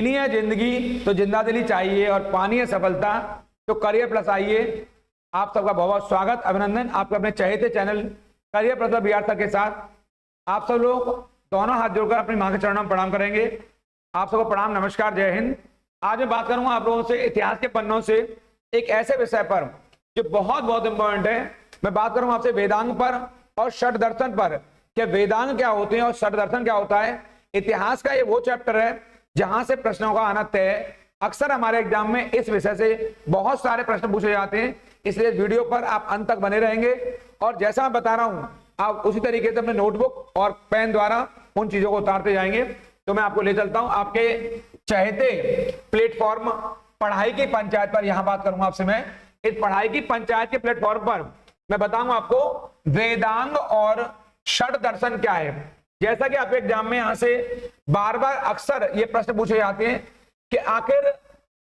जीनी है जिंदगी तो जिंदा दिली चाहिए और पानी है सफलता तो करियर प्लस आइए। आप सबका बहुत बहुत स्वागत, अभिनंदन आपके अपने चहेते channel career plus Bihar sir के साथ। आप सब लोग दोनों हाथ जोड़कर अपनी मां के चरणों में प्रणाम करेंगे। आप सबको प्रणाम, नमस्कार, जय हिंद। आज मैं बात करूंगा आप लोगों से इतिहास के पन्नों से एक ऐसे विषय पर जो बहुत बहुत इंपॉर्टेंट है। मैं बात करूंगा आपसे वेदांग पर और षट दर्शन पर, कि वेदांग क्या होते हैं और षट दर्शन क्या होता है। इतिहास का ये वो चैप्टर है जहां से प्रश्नों का आना तय है। अक्सर हमारे एग्जाम में इस विषय से बहुत सारे प्रश्न पूछे जाते हैं, इसलिए वीडियो पर आप अंत तक बने रहेंगे और जैसा मैं बता रहा हूं आप उसी तरीके से अपने नोटबुक और पेन द्वारा उन चीजों को उतारते जाएंगे। तो मैं आपको ले चलता हूं आपके चहेते प्लेटफॉर्म पढ़ाई की पंचायत पर। यहां बात करूंगा आपसे मैं इस पढ़ाई की पंचायत के प्लेटफॉर्म पर मैं बताऊंगा आपको वेदांग और षट दर्शन क्या है। जैसा कि आपके एग्जाम में यहां से बार बार अक्सर ये प्रश्न पूछे जाते हैं कि आखिर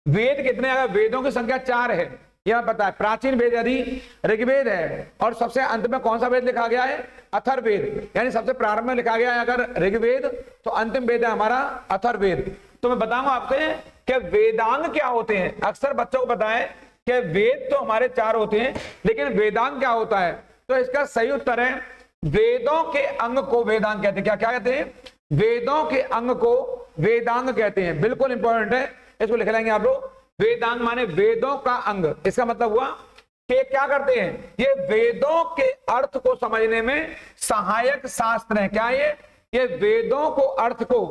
वेद कितने हैं। वेदों की संख्या 4 है, यह पता है। प्राचीन वेद यदि ऋग्वेद है और सबसे अंत में कौन सा वेद लिखा गया है, अथर्ववेद, यानी सबसे प्रारंभ में लिखा गया है अगर ऋग्वेद तो अंतिम वेद है हमारा अथर्ववेद। तो मैं बताऊंगा आपसे कि वेदांग क्या होते हैं। अक्सर बच्चों को पता है कि वेद तो हमारे 4 होते हैं, लेकिन वेदांग क्या होता है। तो इसका सही उत्तर है वेदों के अंग को वेदांग कहते हैं। क्या क्या कहते हैं, वेदों के अंग को वेदांग कहते हैं। बिल्कुल इंपॉर्टेंट है, इसको लिख लेंगे आप लोग। वेदांग माने वेदों का अंग। इसका मतलब हुआ कि क्या करते हैं, ये वेदों के अर्थ को समझने में सहायक शास्त्र है। क्या ये वेदों को अर्थ को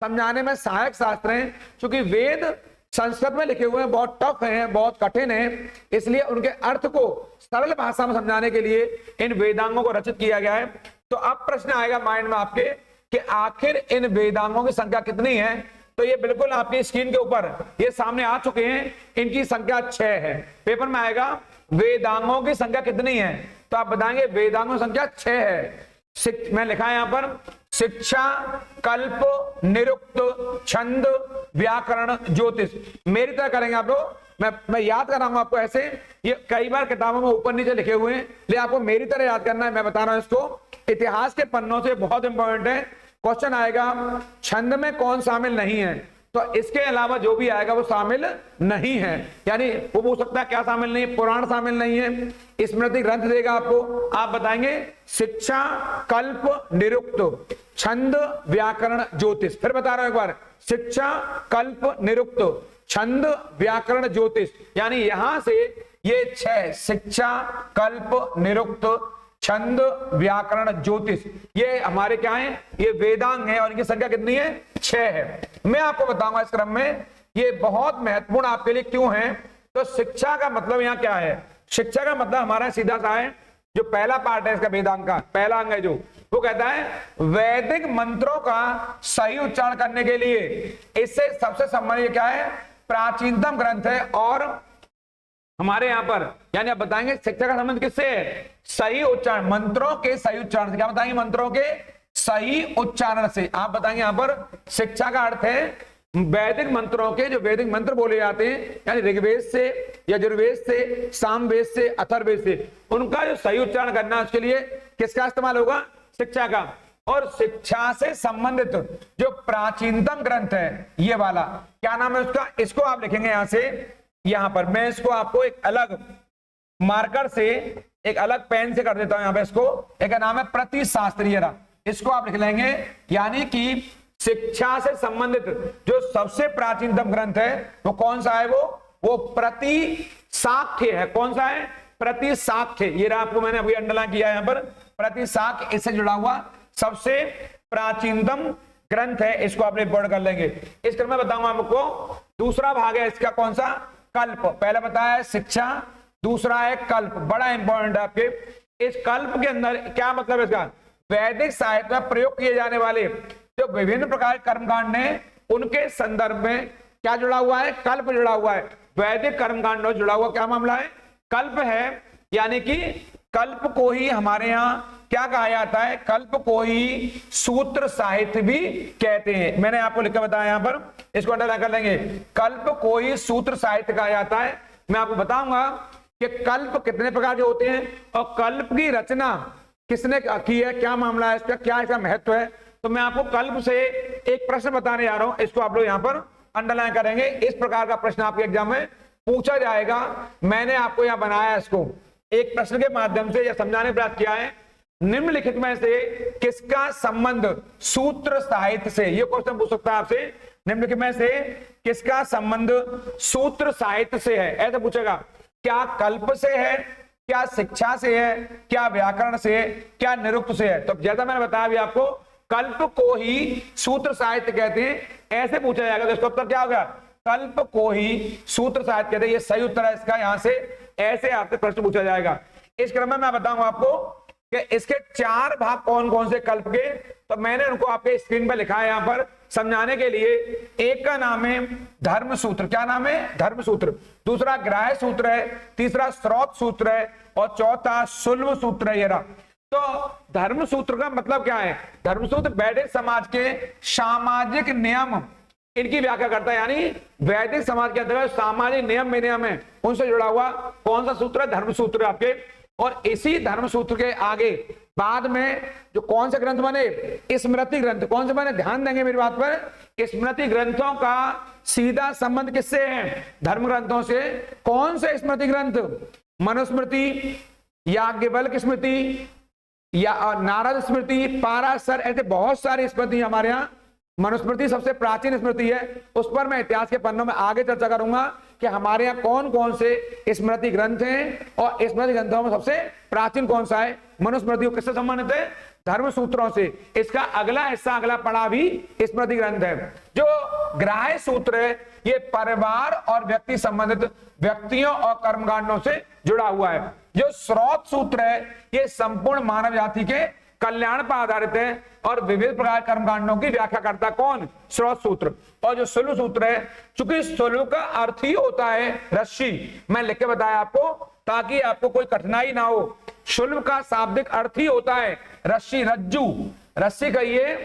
समझाने में सहायक शास्त्र हैं। क्योंकि वेद संस्कृत में लिखे हुए हैं, बहुत टफ हैं, बहुत कठिन हैं, इसलिए उनके अर्थ को सरल भाषा में समझाने के लिए इन वेदांगों को रचित किया गया है। तो अब प्रश्न आएगा माइंड में आपके कि आखिर इन वेदांगों की संख्या कितनी है। तो ये बिल्कुल आपकी स्क्रीन के ऊपर ये सामने आ चुके हैं। इनकी संख्या 6 है। पेपर में आएगा वेदांगों की संख्या कितनी है, तो आप बताएंगे वेदांगों की संख्या 6 है। मैं लिखा है यहां पर शिक्षा, कल्प, निरुक्त, छंद, व्याकरण, ज्योतिष। मेरी तरह करेंगे आप लोग। मैं याद कराऊंगा आपको ऐसे। ये कई बार किताबों में ऊपर नीचे लिखे हुए हैं, लेकिन आपको मेरी तरह याद करना है। मैं बता रहा हूं इसको, इतिहास के पन्नों से बहुत इंपॉर्टेंट है। क्वेश्चन आएगा छंद में कौन शामिल नहीं है, तो इसके अलावा जो भी आएगा वो शामिल नहीं है। यानी वो पूछ सकता है क्या शामिल नहीं है, पुराण शामिल नहीं है, स्मृति ग्रंथ देगा आपको। आप बताएंगे शिक्षा, कल्प, निरुक्त, छंद, व्याकरण, ज्योतिष। फिर बता रहा हूं एक बार, शिक्षा, कल्प, निरुक्त, छंद, व्याकरण, ज्योतिष। यानी यहां से ये 6 शिक्षा, कल्प, निरुक्त, छंद, व्याकरण, ज्योतिष, ये हमारे क्या है, ये वेदांग है और इनकी संख्या कितनी है, 6 है। मैं आपको बताऊंगा इस क्रम में ये बहुत महत्वपूर्ण आपके लिए क्यों है। तो शिक्षा का मतलब यहाँ क्या है, शिक्षा का मतलब हमारा सीधा सा है, जो पहला पार्ट है इसका वेदांग का पहला अंग है जो वो कहता है वैदिक मंत्रों का सही उच्चारण करने के लिए इससे सबसे संबंधित क्या है, प्राचीनतम ग्रंथ है। और हमारे यहाँ पर यानी आप बताएंगे शिक्षा का संबंध किससे है, सही उच्चारण, मंत्रों के सही उच्चारण से। क्या बताएंगे, मंत्रों के सही उच्चारण से। आप बताएंगे यहाँ पर शिक्षा का अर्थ है वैदिक मंत्रों के, जो वैदिक मंत्र बोले जाते हैं, यानी ऋग्वेद से, यजुर्वेद से, सामवेद से, अथर्ववेद से, उनका जो सही उच्चारण करना है उसके लिए किसका इस्तेमाल होगा, शिक्षा का। और शिक्षा से संबंधित जो प्राचीनतम ग्रंथ है ये वाला क्या नाम है उसका, इसको आप लिखेंगे यहां से। यहां पर मैं इसको आपको एक अलग मार्कर से, एक अलग पेन से कर देता हूं। यहां पे इसको एक नाम है प्रतिशास्त्रीय, इसको आप लिख लेंगे। यानी कि शिक्षा से संबंधित जो सबसे प्राचीनतम ग्रंथ है वो कौन सा है, वो प्रतिशाख्य है। कौन सा है, प्रतिशाख्य। ये रहा, आपको मैंने अभी अंडरलाइन किया है यहां पर, प्रतिशाख्य इससे जुड़ा हुआ सबसे प्राचीनतम ग्रंथ है। इसको आपने बोर्ड कर लेंगे। इस क्रम में बताऊंगा आपको दूसरा भाग है इसका कौन सा, कल्प। पहला बताया है शिक्षा, दूसरा है कल्प, बड़ा इंपॉर्टेंट है आपके। इस कल्प के अंदर क्या मतलब है इसका, वैदिक साहित्य में प्रयोग किए जाने वाले जो विभिन्न प्रकार के कर्मकांड हैं उनके संदर्भ में क्या जुड़ा हुआ है, कल्प जुड़ा हुआ है। वैदिक कर्मकांड जुड़ा हुआ क्या मामला है, कल्प है। यानी कि कल्प को ही हमारे यहाँ क्या कहा जाता है, कल्प को ही सूत्र साहित्य भी कहते हैं। मैंने आपको लिख कर बताया यहां पर, इसको अंडरलाइन कर लेंगे। कल्प को ही सूत्र साहित्य कहा जाता है। मैं आपको बताऊंगा कि कल्प कितने प्रकार के होते हैं और कल्प की रचना किसने की है, क्या मामला है इसका, क्या इसका महत्व है। तो मैं आपको कल्प से एक प्रश्न बताने जा रहा हूं, इसको आप लोग यहां पर अंडरलाइन करेंगे। इस प्रकार का प्रश्न आपके एग्जाम में पूछा जाएगा। मैंने आपको यहां बनाया इसको एक प्रश्न के माध्यम से यह समझाने का प्रयास किया है, निम्नलिखित में से किसका संबंध सूत्र साहित्य से, ये क्वेश्चन पूछ सकता है आपसे, निम्नलिखित में से किसका संबंध सूत्र साहित्य से है, ऐसा पूछेगा। क्या कल्प से है, क्या शिक्षा से है, क्या व्याकरण से है, क्या निरुक्त से है। तो जैसा मैंने बताया अभी आपको, कल्प को ही सूत्र साहित्य कहते हैं, ऐसे पूछा जाएगा। तो इसका उत्तर क्या होगा, कल्प को ही सूत्र साहित्य कहते हैं। ये सही उत्तर है इसका, यहां से ऐसे आपसे प्रश्न पूछा जाएगा। इस क्रम में मैं बताऊंगा आपको कि इसके 4 भाग कौन कौन से कल्प के, तो मैंने उनको आपके स्क्रीन पर लिखा है यहां पर समझाने के लिए। एक का नाम है धर्म सूत्र, क्या नाम है, धर्म सूत्र। दूसरा ग्राह्य सूत्र है, तीसरा स्रोत सूत्र है, और चौथा सुलभ सूत्र है। ये रहा। तो धर्म सूत्र का मतलब क्या है, धर्म सूत्र वैदिक समाज के सामाजिक नियम, इनकी व्याख्या करता है। यानी वैदिक समाज के अंतर्गत सामाजिक नियम विनियम है, उनसे जुड़ा हुआ कौन सा सूत्र है, धर्म सूत्र आपके। और इसी धर्म सूत्र के आगे बाद में जो कौन से ग्रंथ बने, स्मृति ग्रंथ। कौन से बने, ध्यान देंगे मेरी बात पर। स्मृति ग्रंथों का सीधा संबंध किससे है, धर्म ग्रंथों से। कौन से स्मृति ग्रंथ, मनुस्मृति, याज्ञवल्क्य स्मृति, या नारद स्मृति, पाराशर, ऐसे बहुत सारी स्मृति हमारे यहाँ। मनुस्मृति सबसे प्राचीन स्मृति है, उस पर मैं इतिहास के पन्नों में आगे चर्चा करूंगा कि हमारे यहाँ कौन कौन से स्मृति ग्रंथ हैं, और स्मृति ग्रंथों में सबसे प्राचीन कौन सा है, मनुस्मृति। किससे संबंधित है, धर्म सूत्रों से। इसका अगला हिस्सा, अगला पड़ा भी स्मृति ग्रंथ है। जो ग्राह्य सूत्र है, ये परिवार और व्यक्ति संबंधित व्यक्तियों और कर्मकांडों से जुड़ा हुआ है। जो स्रोत सूत्र है, ये संपूर्ण मानव जाति के कल्याण पर आधारित है और विविध प्रकार कर्मकांडों की व्याख्या करता कौन, स्रोत सूत्र। और जो सुलभ सूत्र है, चूंकि सुलभ का अर्थ ही होता है रस्सी, मैं लिख के बताया आपको ताकि आपको कोई कठिनाई ना हो। सुलभ का शाब्दिक अर्थ ही होता है रस्सी, रज्जू। रस्सी कहिए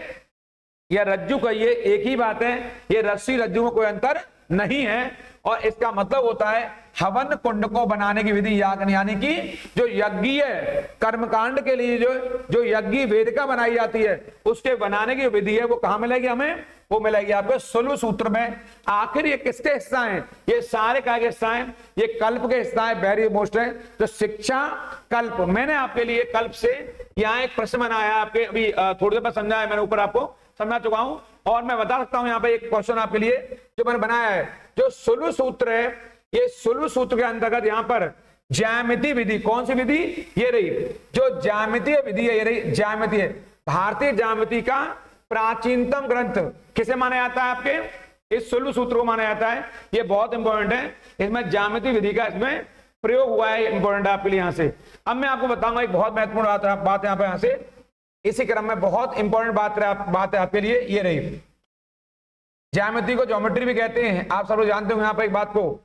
या रज्जू कहिए, एक ही बात है। ये रस्सी रज्जू में कोई अंतर नहीं है। और इसका मतलब होता है हवन कुंड को बनाने की विधि, यानी कि जो यज्ञीय कर्मकांड के लिए जो यज्ञ वेदिका बनाई जाती है, उसके बनाने की विधि है, वो कहां मिलेगी हमें, वो मिलेगी आपको सुलभ सूत्र में। आखिर ये किसके हिस्सा हैं, ये सारे काय के हिस्सा हैं, ये कल्प के हिस्सा है, वेरी मोस्ट है। तो शिक्षा कल्प, मैंने आपके लिए कल्प से यहाँ एक प्रश्न बनाया, आपके अभी थोड़ी देर बाद समझाया, मैंने ऊपर आपको समझा चुका हूं। और मैं बता सकता हूं यहाँ पे एक क्वेश्चन आपके लिए जो मैंने बनाया है। जो सुलभ सूत्र है, ये सुलभ सूत्र के अंतर्गत यहाँ पर ज्यामिति विधि, कौन सी विधि, ये रही जो ज्यामितीय विधि है, ये रही ज्यामितीय। भारतीय ज्यामिति का प्राचीनतम ग्रंथ किसे माना जाता है, आपके इस सुलभ सूत्र को माना जाता है। ये बहुत इंपॉर्टेंट है, इसमें ज्यामिति विधि का इसमें प्रयोग हुआ है, इंपॉर्टेंट है आपके लिए। यहाँ से अब मैं आपको बताऊंगा एक बहुत महत्वपूर्ण बात यहाँ पे, यहाँ से इसी क्रम में बहुत इंपॉर्टेंट बात है आपके लिए, ये रही। ज्यामिति को ज्योमेट्री भी कहते हैं, आप सब लोग जानते हो यहाँ पर एक बात को।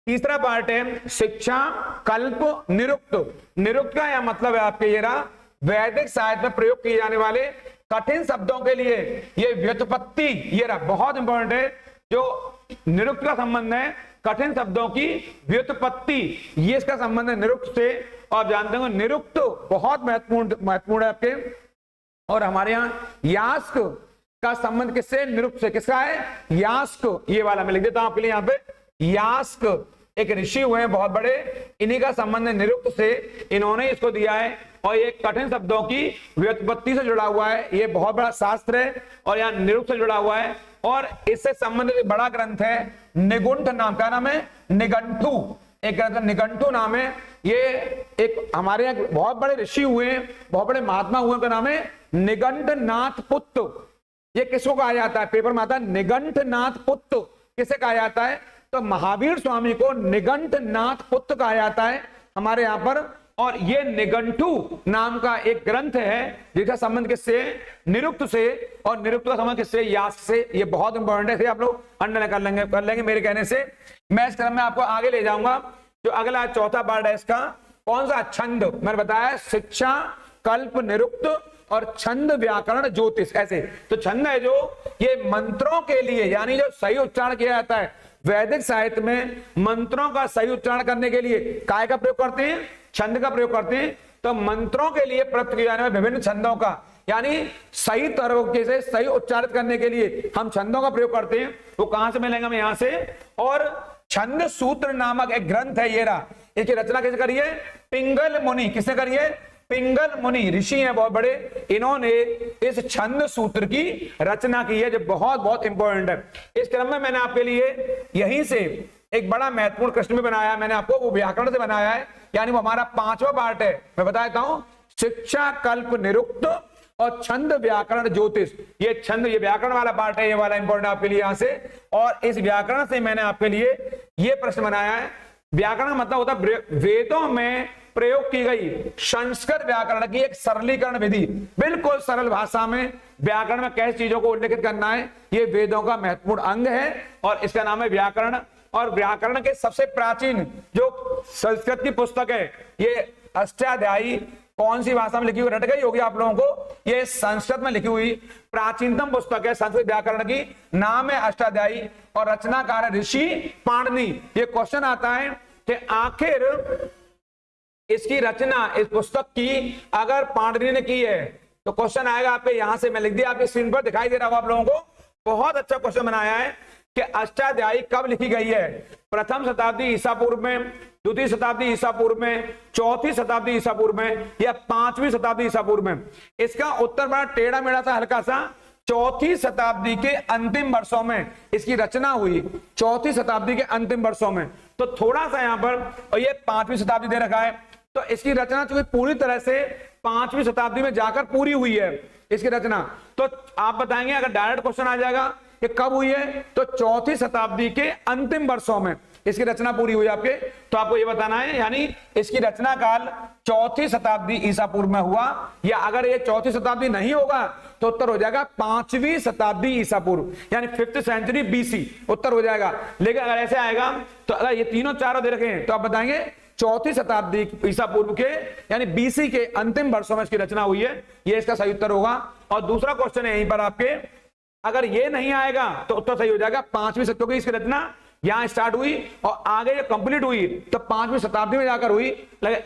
तीसरा पार्ट है शिक्षा कल्प निरुक्त। निरुक्त का यह मतलब है आपके, ये रहा, वैदिक साहित्य में प्रयोग किए जाने वाले कठिन शब्दों के लिए ये व्युत्पत्ति, ये रहा, बहुत इंपॉर्टेंट है। जो निरुक्त का संबंध है कठिन शब्दों की व्युत्पत्ति, ये इसका संबंध है निरुक्त से। और जानते हो निरुक्त बहुत महत्वपूर्ण है आपके। और हमारे यहाँ यास्क का संबंध किससे, निरुक्त से। किसका है, यास्क, ये वाला मैं लिख देता हूं आपके लिए यहाँ पे। यास्क एक ऋषि हुए हैं बहुत बड़े, इन्हीं का संबंध है निरुक्त से, इन्होंने इसको दिया है। और ये कठिन शब्दों की व्युत्पत्ति से जुड़ा हुआ है, ये बहुत बड़ा शास्त्र है और यहाँ निरुक्त से जुड़ा हुआ है। और इससे संबंधित बड़ा ग्रंथ है निगुंठ नाम का, नाम है निघंटू, एक ग्रंथ निघंटू नाम है। ये एक हमारे यहाँ बहुत बड़े ऋषि हुए हैं, बहुत बड़े महात्मा हुए, उनका नाम है निघंटनाथ पुत्र। ये किसको कहा जाता है, पेपर में आता है निघंटनाथ पुत्र, किसे कहा जाता है, तो महावीर स्वामी को निघंटनाथ पुत्र कहा जाता है हमारे यहाँ पर। और ये निघंटू नाम का एक ग्रंथ है जिसका संबंध किससे, निरुक्त से। और निरुक्त का संबंध किससे, यास्क से। ये बहुत इंपॉर्टेंट है, आप लोग अंडरलाइन कर लेंगे मेरे कहने से। मैं इस क्रम में आपको आगे ले जाऊंगा। जो अगला चौथा पार्ट है इसका, कौन सा, छंद। मैंने बताया शिक्षा कल्प निरुक्त और छंद व्याकरण ज्योतिष, ऐसे। तो छंद है जो ये मंत्रों के लिए, यानी जो सही उच्चारण किया जाता है वैदिक साहित्य में, मंत्रों का सही उच्चारण करने के लिए काय का प्रयोग करते हैं, छंद का प्रयोग करते हैं। तो मंत्रों के लिए प्रयुक्त किए जाने वाले विभिन्न छंदों का यानी सही तरीके से सही उच्चारित करने के लिए हम छंदों का प्रयोग करते हैं। वो कहां से मिलेंगे हमें? यहां से। और छंद सूत्र नामक एक ग्रंथ है, ये रहा। इसकी रचना किसने करी है? पिंगल मुनि। किसने करी है? पिंगल मुनि ऋषि हैं बहुत बड़े, इन्होंने इस छंद सूत्र की रचना की है, जो बहुत बहुत इंपॉर्टेंट है। इस क्रम में मैंने आपके लिए यहीं से एक बड़ा महत्वपूर्ण प्रश्न भी बनाया, मैंने आपको वो व्याकरण से बनाया है, यानी वो हमारा 5वां पार्ट है। मैं बता देता हूं, शिक्षा कल्प निरुक्त और छंद व्याकरण ज्योतिष। ये छंद, ये व्याकरण वाला पार्ट है, ये वाला इंपॉर्टेंट आपके लिए यहां से। और इस व्याकरण से मैंने आपके लिए ये प्रश्न बनाया है। व्याकरण मतलब होता है वेदों में प्रयोग की गई संस्कृत व्याकरण की एक सरलीकरण विधि। बिल्कुल सरल भाषा में व्याकरण में कैसे चीजों को उल्लेखित करना है, ये वेदों का महत्वपूर्ण अंग है और इसका नाम है व्याकरण। और व्याकरण के सबसे प्राचीन जो संस्कृत की पुस्तक है, ये अष्टाध्यायी कौन सी भाषा में लिखी हुई? रट गई होगी आप लोगों को। ये संस्कृत में लिखी हुई प्राचीनतम पुस्तक है संस्कृत व्याकरण की, नाम है अष्टाध्यायी और रचनाकार है ऋषि पाणिनि। ये क्वेश्चन आता है कि आखिर इसकी रचना इस पुस्तक की अगर पाणिनि ने की है तो क्वेश्चन आएगा आपके यहां से, मैं लिख दिया आपके स्क्रीन पर, दिखाई दे रहा होगा आप लोगों को। बहुत अच्छा क्वेश्चन बनाया है कि अष्टाध्यायी कब लिखी गई है? प्रथम शताब्दी ईसा पूर्व में, द्वितीय शताब्दी ईसा पूर्व में, चौथी शताब्दी ईसा पूर्व में या 5वीं शताब्दी ईसा पूर्व में? इसका उत्तर बड़ा टेढ़ा मेढ़ा था हल्का सा। चौथी शताब्दी के अंतिम वर्षों में इसकी रचना हुई, चौथी शताब्दी के अंतिम वर्षों में। तो थोड़ा सा यहां पर, और ये 5वीं शताब्दी दे रखा है, तो इसकी रचना चूंकि पूरी तरह से 5वीं शताब्दी में जाकर पूरी हुई है इसकी रचना, तो आप बताएंगे अगर डायरेक्ट क्वेश्चन आ जाएगा कि कब हुई है, तो चौथी शताब्दी के अंतिम वर्षों में इसकी रचना पूरी हुई आपके। तो आपको ये बताना है, यानी इसकी रचना काल चौथी शताब्दी ईसा पूर्व में हुआ, या अगर ये चौथी शताब्दी नहीं होगा तो उत्तर हो जाएगा 5वीं शताब्दी ईसा पूर्व, यानी 5th सेंचुरी BC उत्तर हो जाएगा। लेकिन अगर ऐसे आएगा तो अगर ये तीनों चारों दे रखे हैं तो आप बताएंगे चौथी शताब्दी ईसा पूर्व के यानी BC के अंतिम वर्षों में इसकी रचना हुई है, ये इसका सही उत्तर होगा। और दूसरा क्वेश्चन है यहीं पर आपके, अगर ये नहीं आएगा तो उत्तर सही हो जाएगा 5वीं शताब्दी की इसकी रचना यहां स्टार्ट हुई और आगे ये कंप्लीट हुई तो 5वीं शताब्दी में जाकर हुई।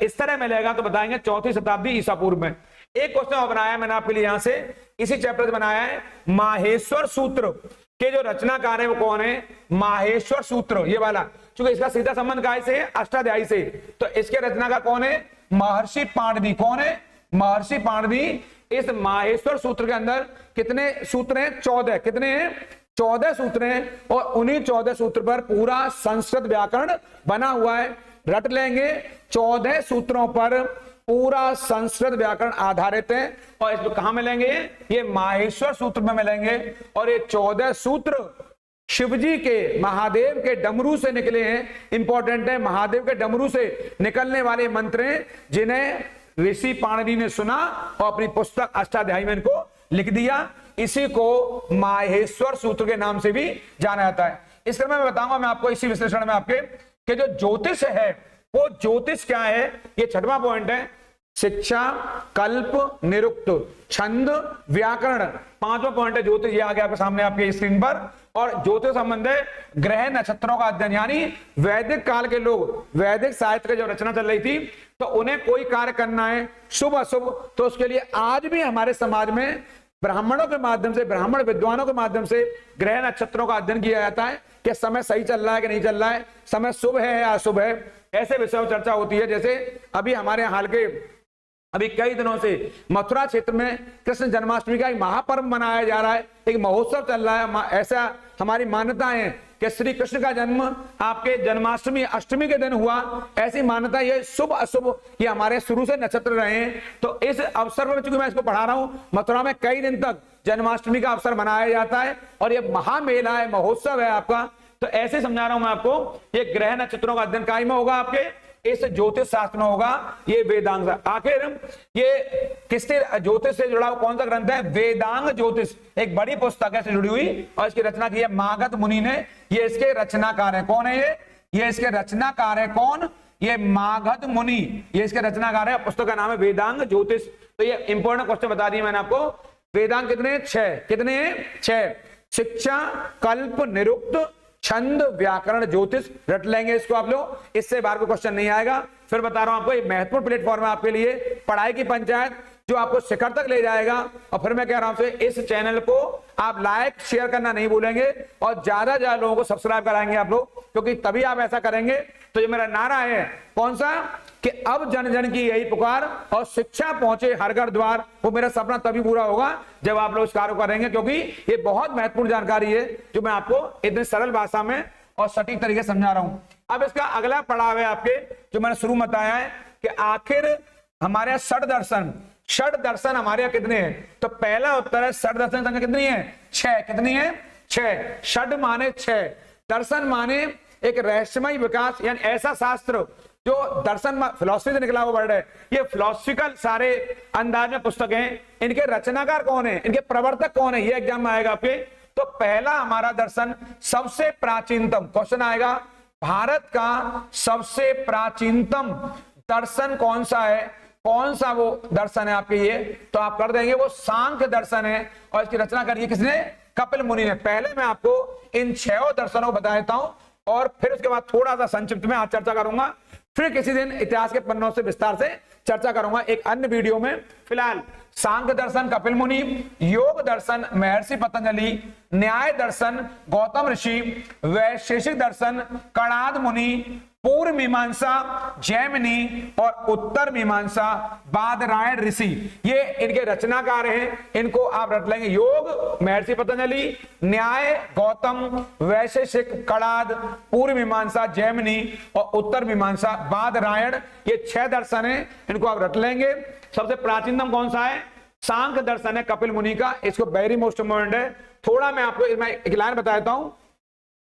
इस तरह मिलेगा तो बताएंगे चौथी शताब्दी ईसा पूर्व में। एक क्वेश्चन और बनाया मैंने आपके लिए यहां से, इसी चैप्टर से बनाया है। माहेश्वर सूत्र के जो रचनाकार है वो कौन है? माहेश्वर सूत्र, ये वाला, क्योंकि इसका सीधा संबंध काय से है? अष्टाध्यायी से। तो इसके रचनाकार कौन है? महर्षि पाणिनि। कौन है? महर्षि पाणिनि। इस माहेश्वर सूत्र के अंदर कितने सूत्र हैं? 14। कितने हैं? 14 सूत्र हैं और उन्हीं 14 सूत्र पर पूरा संस्कृत व्याकरण बना हुआ है। रट लेंगे, 14 सूत्रों पर पूरा संस्कृत व्याकरण आधारित है। और इसमें कहां मिलेंगे? ये माहेश्वर सूत्र में मिलेंगे। और ये 14 सूत्र शिवजी के, महादेव के डमरू से निकले हैं। इंपॉर्टेंट है, महादेव के डमरू से निकलने वाले मंत्र हैं जिन्हें ऋषि पाणिनि ने सुना और अपनी पुस्तक अष्टाध्यायी में इनको लिख दिया। इसी को माहेश्वर सूत्र के नाम से भी जाना जाता है। इस क्रम में मैं बताऊंगा मैं आपको इसी विश्लेषण में आपके कि जो ज्योतिष है वो ज्योतिष क्या है, ये 6वां पॉइंट है। शिक्षा कल्प निरुक्त छंद व्याकरण 5वां पॉइंट है ज्योतिष। ये आ गया आपके सामने आपके स्क्रीन पर। और ज्योतिष संबंध है ग्रह नक्षत्रों का अध्ययन, यानी वैदिक काल के लोग, वैदिक साहित्य की जो रचना चल रही थी तो उन्हें कोई कार्य करना है शुभ अशुभ, तो उसके लिए आज भी हमारे समाज में ब्राह्मणों के माध्यम से, ब्राह्मण विद्वानों के माध्यम से ग्रह नक्षत्रों का अध्ययन किया जाता है कि समय सही चल रहा है कि नहीं चल रहा है, समय शुभ है या अशुभ है। ऐसे विषयों में चर्चा होती है। जैसे अभी हमारे हाल के अभी कई दिनों से मथुरा क्षेत्र में कृष्ण जन्माष्टमी का एक महापर्व मनाया जा रहा है, एक महोत्सव चल रहा है। ऐसा हमारी मान्यता है कि श्री कृष्ण का जन्म आपके जन्माष्टमी अष्टमी के दिन हुआ। ऐसी मान्यता, ये शुभ अशुभ ये हमारे शुरू से नक्षत्र रहे हैं। तो इस अवसर पर चूंकि मैं इसको पढ़ा रहा हूं, मथुरा में कई दिन तक जन्माष्टमी का अवसर मनाया जाता है और ये महामेला है, महोत्सव है आपका। तो ऐसे समझा रहा हूं मैं आपको, ये ग्रह नक्षत्रों का अध्ययन काय में होगा? आपके इस ज्योतिष शास्त्र में होगा, ये वेदांग। आखिर ये किससे ज्योतिष से जुड़ा हुआ कौन सा ग्रंथ है? वेदांग ज्योतिष, एक बड़ी पुस्तक है से जुड़ी हुई और इसकी रचना की है मागध मुनि ने। ये इसके रचनाकार है। कौन है ये इसके रचनाकार है कौन? ये मागध मुनि, ये इसके रचनाकार है। पुस्तक का नाम है वेदांग ज्योतिष। तो ये इंपॉर्टेंट क्वेश्चन बता दिए मैंने आपको। वेदांग कितने? 6। कितने हैं? 6। शिक्षा कल्प निरुक्त छंद व्याकरण ज्योतिष, रट लेंगे इसको आप लोग, इससे बाहर कोई क्वेश्चन नहीं आएगा। फिर बता रहा हूं आपको, ये महत्वपूर्ण प्लेटफॉर्म है आपके लिए, पढ़ाई की पंचायत जो आपको शिखर तक ले जाएगा। और फिर मैं कह रहा हूं इस चैनल को आप लाइक शेयर करना नहीं भूलेंगे और ज्यादा ज्यादा लोगों को सब्सक्राइब कराएंगे आप लोग, क्योंकि तभी आप ऐसा करेंगे। तो ये मेरा नारा है कौन सा, कि अब जन जन की यही पुकार और शिक्षा पहुंचे हर घर द्वार। वो मेरा सपना तभी पूरा होगा जब आप लोग इस कार्य करेंगे, क्योंकि ये बहुत महत्वपूर्ण जानकारी है जो मैं आपको इतने सरल भाषा में और सटीक तरीके से समझा रहा हूं। अब इसका अगला पड़ाव है आपके, जो मैंने शुरू में बताया है कि आखिर हमारे यहाँ षड दर्शन हमारे यहाँ कितने हैं। तो पहला उत्तर है षड दर्शन की संख्या कितनी है, 6। कितनी है, 6। षड माने 6, दर्शन माने एक रहस्यमय विकास, यानी ऐसा शास्त्र जो दर्शन फिलॉसफी से निकला हुआ वर्ड है। ये फिलोसफिकल सारे अंदाज में पुस्तकें हैं। इनके रचनाकार कौन है, इनके प्रवर्तक कौन है, ये एग्जाम में आएगा आपके। तो पहला हमारा दर्शन सबसे प्राचीनतम क्वेश्चन आएगा, भारत का सबसे प्राचीनतम दर्शन कौन सा है, कौन सा वो दर्शन है आपके ये, तो आप कर देंगे वो सांख्य दर्शन है। और इसकी रचना करी किसने, कपिल मुनि ने। पहले मैं आपको इन 6 दर्शनों को बता देता हूं और फिर उसके बाद थोड़ा सा संक्षिप्त में आज चर्चा करूंगा। फिर किसी दिन इतिहास के पन्नों से विस्तार से चर्चा करूंगा एक अन्य वीडियो में। फिलहाल सांख्य दर्शन कपिल मुनि, योग दर्शन महर्षि पतंजलि, न्याय दर्शन गौतम ऋषि, वैशेषिक दर्शन कणाद मुनि, पूर्व मीमांसा जैमिनी और उत्तर मीमांसा बादरायण ऋषि। ये इनके रचनाकार हैं, इनको आप रट लेंगे। योग महर्षि पतंजलि, न्याय गौतम, वैशेषिक कणाद, पूर्व मीमांसा जैमिनी और उत्तर मीमांसा बादरायण, ये 6 दर्शन है, इनको आप रट लेंगे। सबसे प्राचीनतम कौन सा है, सांख्य दर्शन है कपिल मुनि का। इसको वेरी मोस्ट इंपॉर्टेंट है। थोड़ा मैं आपको एक लाइन बता देता हूं,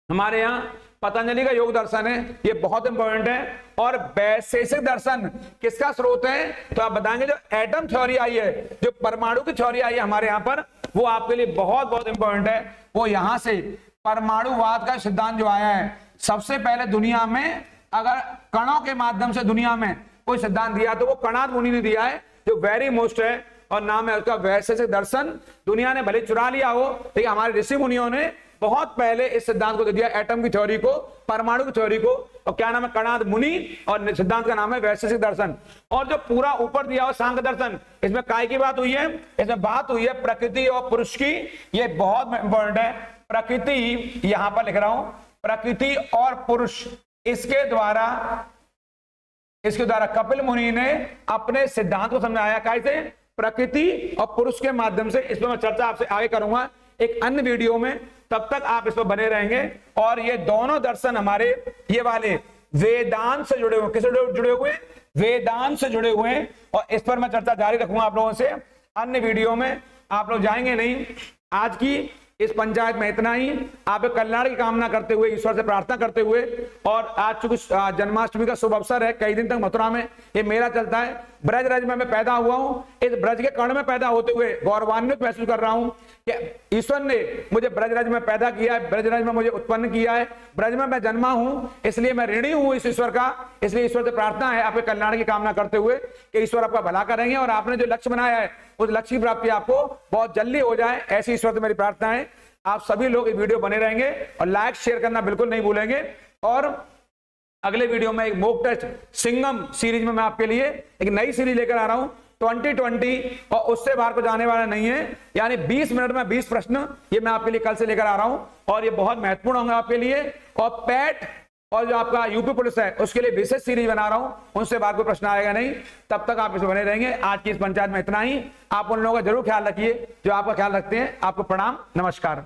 हमारे यहाँ पतंजलि का योग दर्शन है, ये बहुत इंपॉर्टेंट है। और वैशेषिक दर्शन किसका स्रोत है, तो आप बताएंगे जो एटम थ्योरी आई है, जो परमाणु की थ्योरी आई है हमारे यहाँ पर, वो आपके लिए बहुत बहुत इंपॉर्टेंट है। वो यहां से परमाणुवाद का सिद्धांत जो आया है, सबसे पहले दुनिया में अगर कणों के माध्यम से दुनिया में कोई सिद्धांत दिया तो वो कणाद मुनि ने दिया है, जो वेरी मोस्ट है और नाम है उसका वैशेषिक दर्शन। दुनिया ने भले चुरा लिया हो, लेकिन हमारे ऋषि मुनियों ने बहुत पहले इस सिद्धांत को दे दिया, एटम की थ्योरी को, परमाणु की थ्योरी को। और क्या नाम है, कणाद मुनि, और सिद्धांत का नाम है वैशेषिक दर्शन। और जो पूरा ऊपर दिया हुआ सांख्य दर्शन, इसमें काय की बात हुई है, इसमें बात हुई है प्रकृति और पुरुष की। ये बहुत इंपॉर्टेंट है। प्रकृति यहां पर लिख रहा हूं, प्रकृति और पुरुष, इसके द्वारा कपिल मुनि ने अपने सिद्धांत को समझाया। कैसे, प्रकृति और पुरुष के माध्यम से। इस पर मैं चर्चा आपसे आगे करूंगा एक अन्य वीडियो में, तब तक आप इस पर बने रहेंगे। और ये दोनों दर्शन हमारे ये वाले वेदांत से जुड़े हुए, किससे जुड़े हुए, वेदांत से जुड़े हुए हैं। और इस पर मैं चर्चा जारी रखूंगा आप लोगों से अन्य वीडियो में। आप लोग जाएंगे नहीं। आज की इस पंचायत में इतना ही। आप कल्याण की कामना करते हुए, ईश्वर से प्रार्थना करते हुए, और आज चूंकि जन्माष्टमी का शुभ अवसर है, कई दिन तक मथुरा में ये मेला चलता है। ब्रज राज में मैं पैदा हुआ हूं, इस ब्रज के कर्ण में पैदा होते हुए गौरवान्वित महसूस कर रहा हूं कि ईश्वर ने मुझे ब्रजराज में पैदा किया है, ब्रजराज में मुझे उत्पन्न किया है, ब्रज में मैं जन्मा हूं, इसलिए मैं ऋणी हूं इस ईश्वर का। इसलिए ईश्वर से प्रार्थना है आपके कल्याण की कामना करते हुए कि ईश्वर आपका भला करेंगे और आपने जो लक्ष्य बनाया है उस लक्ष्य की प्राप्ति आपको बहुत जल्दी हो जाए, ऐसी ईश्वर से मेरी प्रार्थना है। आप सभी लोग इस वीडियो बने रहेंगे और लाइक शेयर करना बिल्कुल नहीं भूलेंगे। और अगले वीडियो में एक मॉक टेस्ट सिंगम सीरीज में मैं आपके लिए एक नई सीरीज लेकर आ रहा हूं 2020, और उससे बाहर को जाने वाला नहीं है। यानी 20 मिनट में 20 प्रश्न, ये मैं आपके लिए कल से लेकर आ रहा हूं और ये बहुत महत्वपूर्ण होंगे आपके लिए। और पैट और जो आपका यूपी पुलिस है उसके लिए विशेष सीरीज बना रहा हूं, उनसे बाहर कोई प्रश्न आएगा नहीं। तब तक आप इसमें बने रहेंगे। आज की इस पंचायत में इतना ही। आप उन लोगों का जरूर ख्याल रखिए जो आपका ख्याल रखते हैं। आपको प्रणाम, नमस्कार।